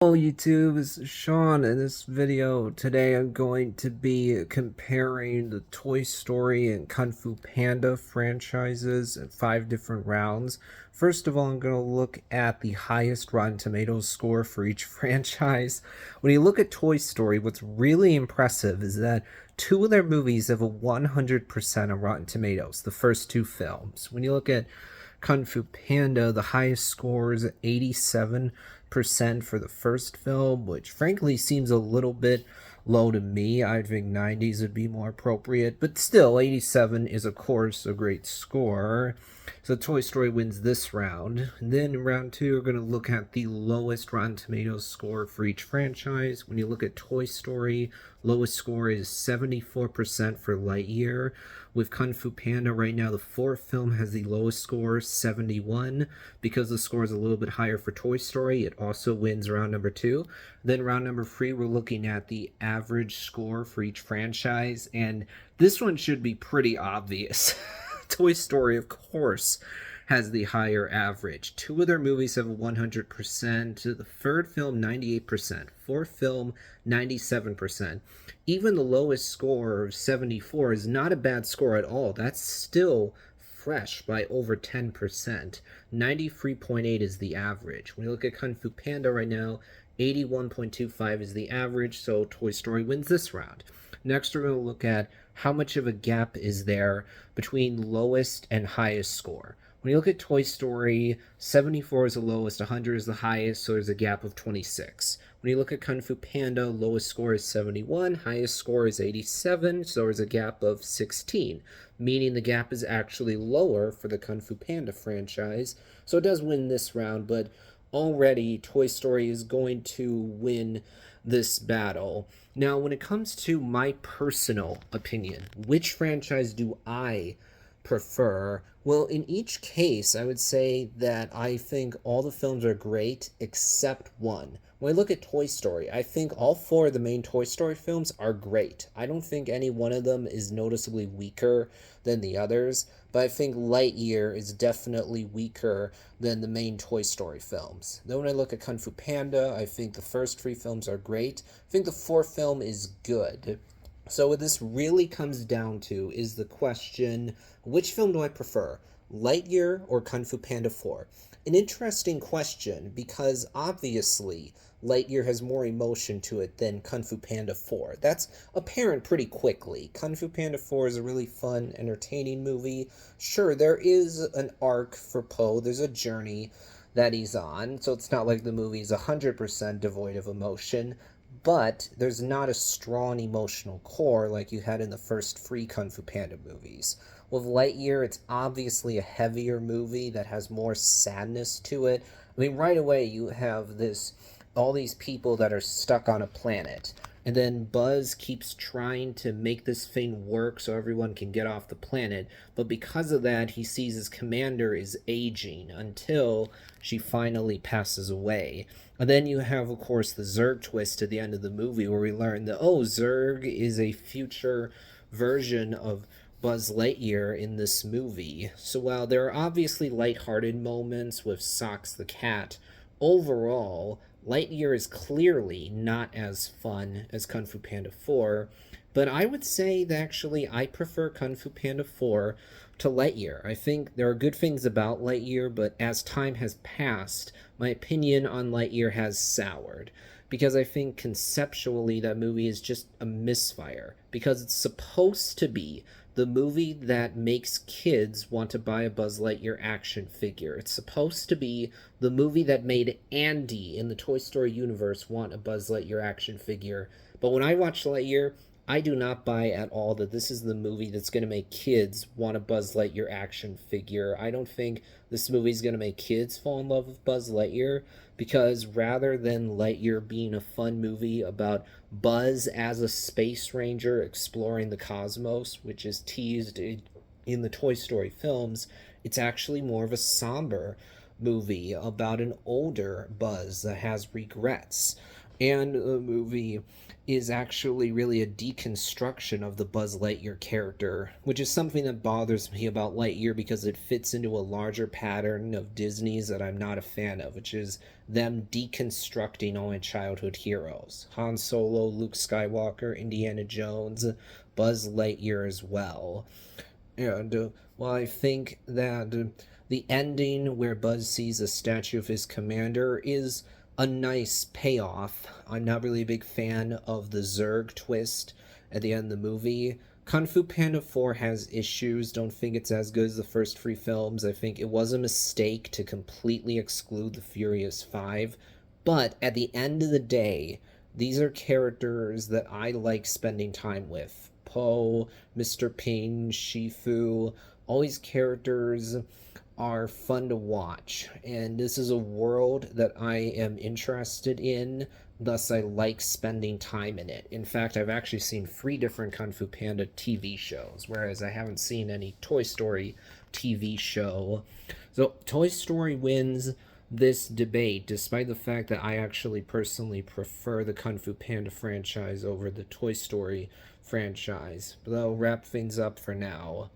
Hello YouTube, this is Sean. In this video today I'm going to be comparing the Toy Story and Kung Fu Panda franchises in 5 different rounds. First of all, I'm going to look at the highest Rotten Tomatoes score for each franchise. When you look at Toy Story, what's really impressive is that 2 of their movies have a 100% on Rotten Tomatoes, the first 2 films. When you look at Kung Fu Panda, the highest score is 87% for the first film, which frankly seems a little bit low to me. I think 90s would be more appropriate, but still, 87 is, of course, a great score. So Toy Story wins this round. And then in round two, we're going to look at the lowest Rotten Tomatoes score for each franchise. When you look at Toy Story, lowest score is 74% for Lightyear. With Kung Fu Panda right now, the fourth film has the lowest score, 71. Because the score is a little bit higher for Toy Story, it also wins round number two. Then round number three, we're looking at the average score for each franchise, and this one should be pretty obvious. Toy Story, of course, has the higher average. 2 of their movies have a 100%, the third film 98%, fourth film 97%. Even the lowest score of 74 is not a bad score at all. That's still fresh by over 10%. 93.8 is the average. When you look at Kung Fu Panda right now, 81.25 is the average, so Toy Story wins this round. Next, we're going to look at how much of a gap is there between lowest and highest score. When you look at Toy Story, 74 is the lowest, 100 is the highest, so there's a gap of 26. When you look at Kung Fu Panda, lowest score is 71, highest score is 87, so there's a gap of 16, meaning the gap is actually lower for the Kung Fu Panda franchise. So it does win this round, but already Toy Story is going to win this battle. Now, when it comes to my personal opinion, which franchise do I prefer? Well, in each case, I would say that I think all the films are great except one. When I look at Toy Story, I think all 4 of the main Toy Story films are great. I don't think any one of them is noticeably weaker than the others, but I think Lightyear is definitely weaker than the main Toy Story films. Then when I look at Kung Fu Panda, I think the first 3 films are great. I think the 4th film is good. So what this really comes down to is the question, which film do I prefer, Lightyear or Kung Fu Panda 4? An interesting question because obviously Lightyear has more emotion to it than Kung Fu Panda 4. That's apparent pretty quickly. Kung Fu Panda 4 is a really fun, entertaining movie. Sure, there is an arc for Po, there's a journey that he's on, so it's not like the movie is 100% devoid of emotion, but there's not a strong emotional core like you had in the first 3 Kung Fu Panda movies. With Lightyear, it's obviously a heavier movie that has more sadness to it. I mean, right away you have all these people that are stuck on a planet. And then Buzz keeps trying to make this thing work so everyone can get off the planet. But because of that, he sees his commander is aging until she finally passes away. And then you have, of course, the Zurg twist at the end of the movie where we learn that, oh, Zurg is a future version of Buzz Lightyear in this movie. So while there are obviously lighthearted moments with Socks the cat, overall, Lightyear is clearly not as fun as Kung Fu Panda 4, but I would say that actually I prefer Kung Fu Panda 4 to Lightyear. I think there are good things about Lightyear, but as time has passed, my opinion on Lightyear has soured. Because I think conceptually that movie is just a misfire. Because it's supposed to be the movie that makes kids want to buy a Buzz Lightyear action figure. It's supposed to be the movie that made Andy in the Toy Story universe want a Buzz Lightyear action figure. But when I watch Lightyear, I do not buy at all that this is the movie that's going to make kids want a Buzz Lightyear action figure. I don't think this movie is going to make kids fall in love with Buzz Lightyear, because rather than Lightyear being a fun movie about Buzz as a space ranger exploring the cosmos, which is teased in the Toy Story films, it's actually more of a somber movie about an older Buzz that has regrets. And the movie is actually really a deconstruction of the Buzz Lightyear character, which is something that bothers me about Lightyear because it fits into a larger pattern of Disney's that I'm not a fan of, which is them deconstructing all my childhood heroes. Han Solo, Luke Skywalker, Indiana Jones, Buzz Lightyear as well. And well, I think that the ending where Buzz sees a statue of his commander is a nice payoff. I'm not really a big fan of the Zurg twist at the end of the movie. Kung Fu Panda 4 has issues. Don't think it's as good as the first three films. I think it was a mistake to completely exclude the Furious Five. But at the end of the day, these are characters that I like spending time with. Poe, Mr. Ping, Shifu, all these characters are fun to watch, and this is a world that I am interested in, thus I like spending time in it. In fact, I've actually seen 3 different Kung Fu Panda TV shows, whereas I haven't seen any Toy Story TV show. So Toy Story wins this debate, despite the fact that I actually personally prefer the Kung Fu Panda franchise over the Toy Story franchise. But I'll wrap things up for now.